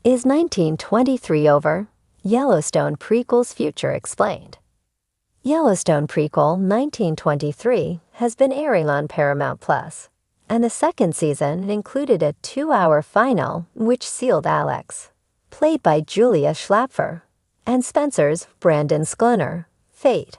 Is 1923 over? Yellowstone Prequel's future explained. Yellowstone Prequel 1923 has been airing on Paramount Plus, and the second season included a 2-hour final which sealed Alex, played by Julia Schlapfer, and Spencer's Brandon Sklenar, fate.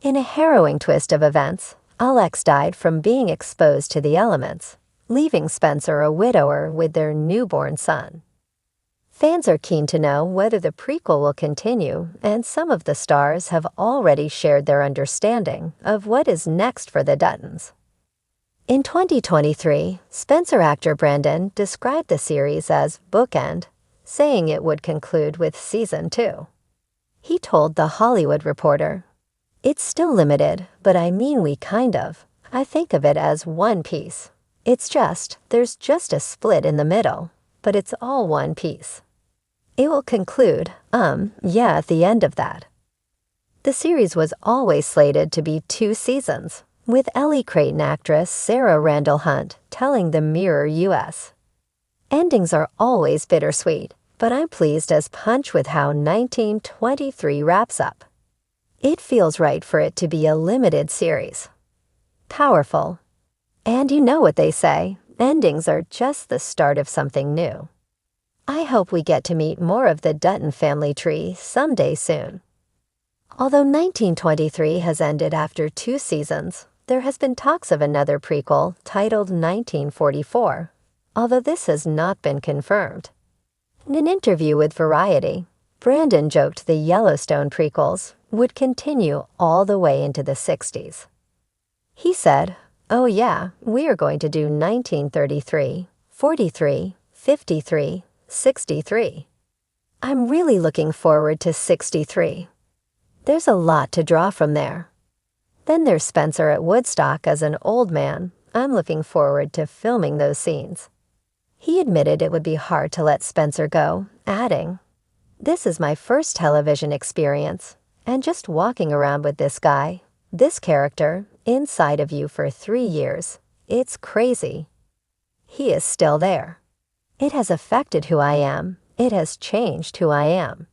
In a harrowing twist of events, Alex died from being exposed to the elements, leaving Spencer a widower with their newborn son. Fans are keen to know whether the prequel will continue, and some of the stars have already shared their understanding of what is next for the Duttons. In 2023, Spencer actor Brandon described the series as bookend, saying it would conclude with Season 2. He told The Hollywood Reporter, "It's still limited, but I think of it as one piece. There's just a split in the middle, but it's all one piece. It will conclude, at the end of that." The series was always slated to be 2 seasons, with Ellie Creighton actress Sarah Randall Hunt telling the Mirror US. Endings are always bittersweet, but I'm pleased as punch with how 1923 wraps up. It feels right for it to be a limited series. Powerful. And you know what they say, endings are just the start of something new. I hope we get to meet more of the Dutton family tree someday soon. Although 1923 has ended after 2 seasons, there has been talks of another prequel titled 1944, although this has not been confirmed. In an interview with Variety, Brandon joked the Yellowstone prequels would continue all the way into the 60s. He said, "Oh yeah, we are going to do 1933, 43, 53, 63. I'm really looking forward to 63. There's a lot to draw from there. Then there's Spencer at Woodstock as an old man. I'm looking forward to filming those scenes." He admitted it would be hard to let Spencer go, adding, "This is my first television experience, and just walking around with this guy, this character, inside of you for 3 years, it's crazy. He is still there. It has affected who I am. It has changed who I am.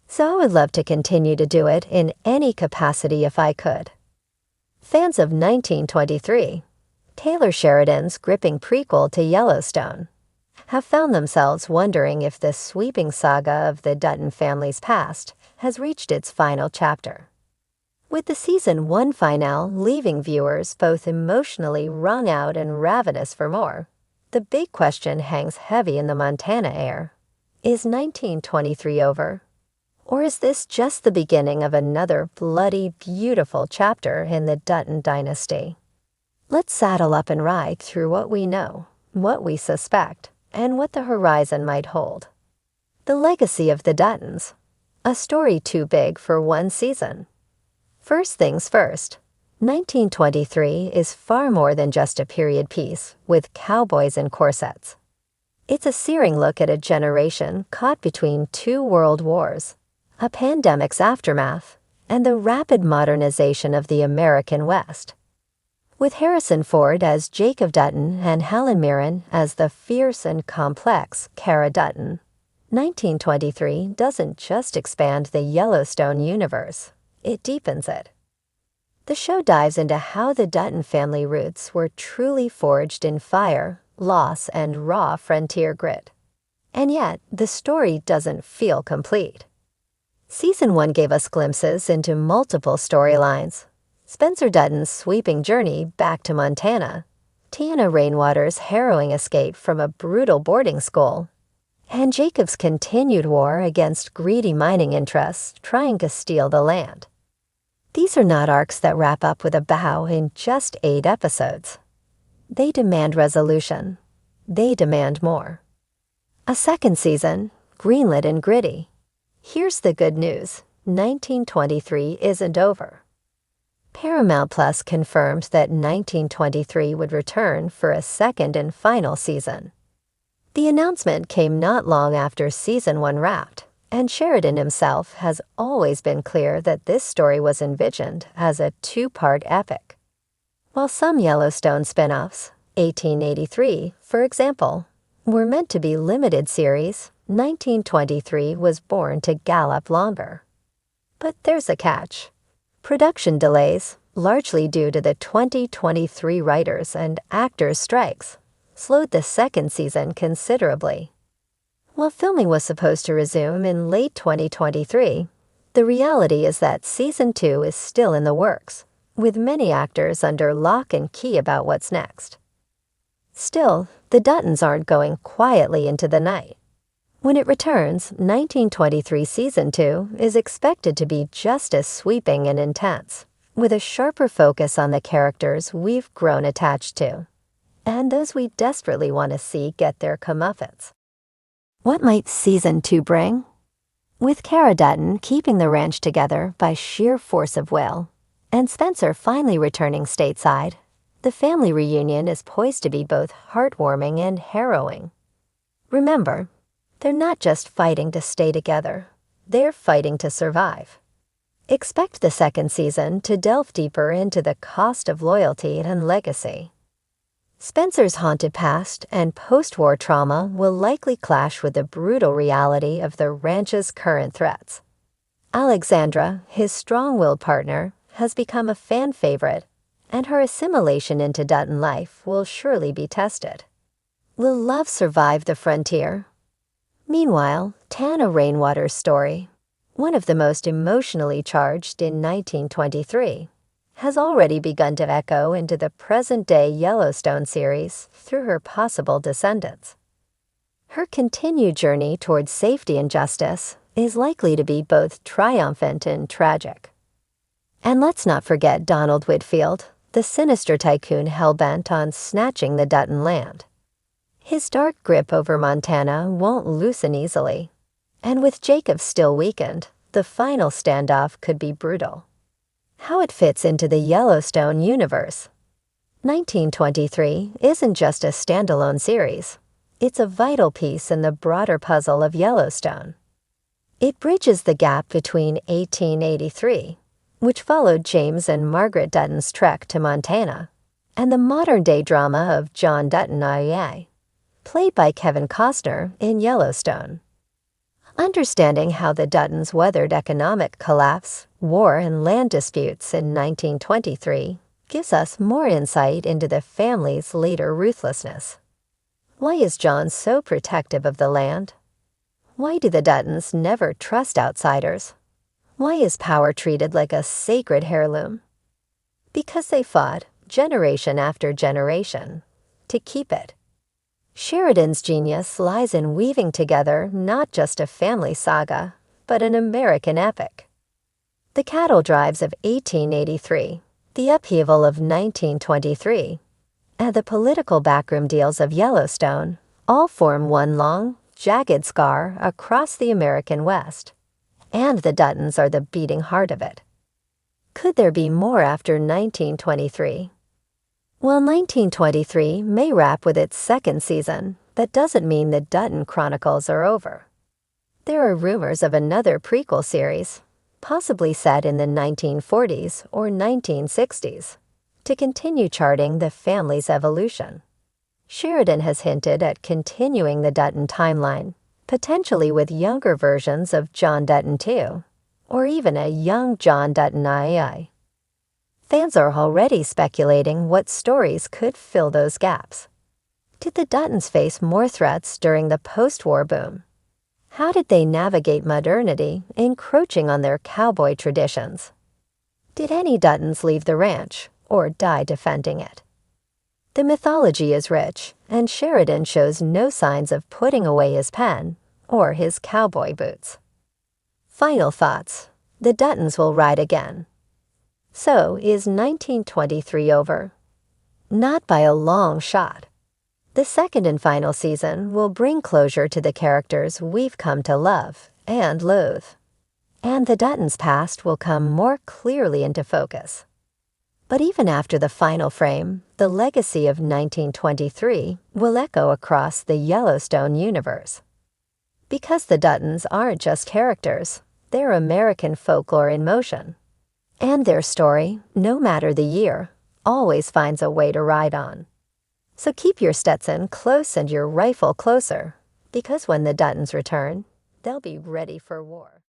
So I would love to continue to do it in any capacity if I could." Fans of 1923, Taylor Sheridan's gripping prequel to Yellowstone, have found themselves wondering if the sweeping saga of the Dutton family's past has reached its final chapter. With the Season 1 finale leaving viewers both emotionally wrung out and ravenous for more, the big question hangs heavy in the Montana air. Is 1923 over? Or is this just the beginning of another bloody, beautiful chapter in the Dutton dynasty? Let's saddle up and ride through what we know, what we suspect, and what the horizon might hold. The legacy of the Duttons. A story too big for one season. First things first, 1923 is far more than just a period piece with cowboys in corsets. It's a searing look at a generation caught between 2 world wars, a pandemic's aftermath, and the rapid modernization of the American West. With Harrison Ford as Jacob Dutton and Helen Mirren as the fierce and complex Cara Dutton, 1923 doesn't just expand the Yellowstone universe, it deepens it. The show dives into how the Dutton family roots were truly forged in fire, loss, and raw frontier grit. And yet, the story doesn't feel complete. Season 1 gave us glimpses into multiple storylines. Spencer Dutton's sweeping journey back to Montana, Tiana Rainwater's harrowing escape from a brutal boarding school, and Jacob's continued war against greedy mining interests trying to steal the land. These are not arcs that wrap up with a bow in just 8 episodes. They demand resolution. They demand more. A second season, greenlit and gritty. Here's the good news, 1923 isn't over. Paramount Plus confirmed that 1923 would return for a second and final season. The announcement came not long after Season 1 wrapped, and Sheridan himself has always been clear that this story was envisioned as a 2-part epic. While some Yellowstone spin-offs, 1883, for example, were meant to be limited series, 1923 was born to gallop longer. But there's a catch. Production delays, largely due to the 2023 writers' and actors' strikes, slowed the second season considerably. While filming was supposed to resume in late 2023, the reality is that Season 2 is still in the works, with many actors under lock and key about what's next. Still, the Duttons aren't going quietly into the night. When it returns, 1923 Season 2 is expected to be just as sweeping and intense, with a sharper focus on the characters we've grown attached to, and those we desperately want to see get their comeuppance. What might Season 2 bring? With Cara Dutton keeping the ranch together by sheer force of will, and Spencer finally returning stateside, the family reunion is poised to be both heartwarming and harrowing. Remember, they're not just fighting to stay together, they're fighting to survive. Expect the second season to delve deeper into the cost of loyalty and legacy. Spencer's haunted past and post-war trauma will likely clash with the brutal reality of the ranch's current threats. Alexandra, his strong-willed partner, has become a fan favorite, and her assimilation into Dutton life will surely be tested. Will love survive the frontier? Meanwhile, Tana Rainwater's story, one of the most emotionally charged in 1923, has already begun to echo into the present-day Yellowstone series through her possible descendants. Her continued journey towards safety and justice is likely to be both triumphant and tragic. And let's not forget Donald Whitfield, the sinister tycoon hell-bent on snatching the Dutton land. His dark grip over Montana won't loosen easily, and with Jacob still weakened, the final standoff could be brutal. How it fits into the Yellowstone universe. 1923 isn't just a standalone series. It's a vital piece in the broader puzzle of Yellowstone. It bridges the gap between 1883, which followed James and Margaret Dutton's trek to Montana, and the modern-day drama of John Dutton IEA, played by Kevin Costner in Yellowstone. Understanding how the Duttons weathered economic collapse, war, and land disputes in 1923 gives us more insight into the family's later ruthlessness. Why is John so protective of the land? Why do the Duttons never trust outsiders? Why is power treated like a sacred heirloom? Because they fought, generation after generation, to keep it. Sheridan's genius lies in weaving together not just a family saga, but an American epic. The cattle drives of 1883, the upheaval of 1923, and the political backroom deals of Yellowstone all form one long, jagged scar across the American West, and the Duttons are the beating heart of it. Could there be more after 1923? While 1923 may wrap with its second season, that doesn't mean the Dutton Chronicles are over. There are rumors of another prequel series, possibly set in the 1940s or 1960s, to continue charting the family's evolution. Sheridan has hinted at continuing the Dutton timeline, potentially with younger versions of John Dutton II, or even a young John Dutton II. Fans are already speculating what stories could fill those gaps. Did the Duttons face more threats during the post-war boom? How did they navigate modernity encroaching on their cowboy traditions? Did any Duttons leave the ranch or die defending it? The mythology is rich, and Sheridan shows no signs of putting away his pen or his cowboy boots. Final thoughts. The Duttons will ride again. So, is 1923 over? Not by a long shot. The second and final season will bring closure to the characters we've come to love and loathe, and the Duttons' past will come more clearly into focus. But even after the final frame, the legacy of 1923 will echo across the Yellowstone universe. Because the Duttons aren't just characters, they're American folklore in motion. And their story, no matter the year, always finds a way to ride on. So keep your Stetson close and your rifle closer, Because when the Duttons return, they'll be ready for war.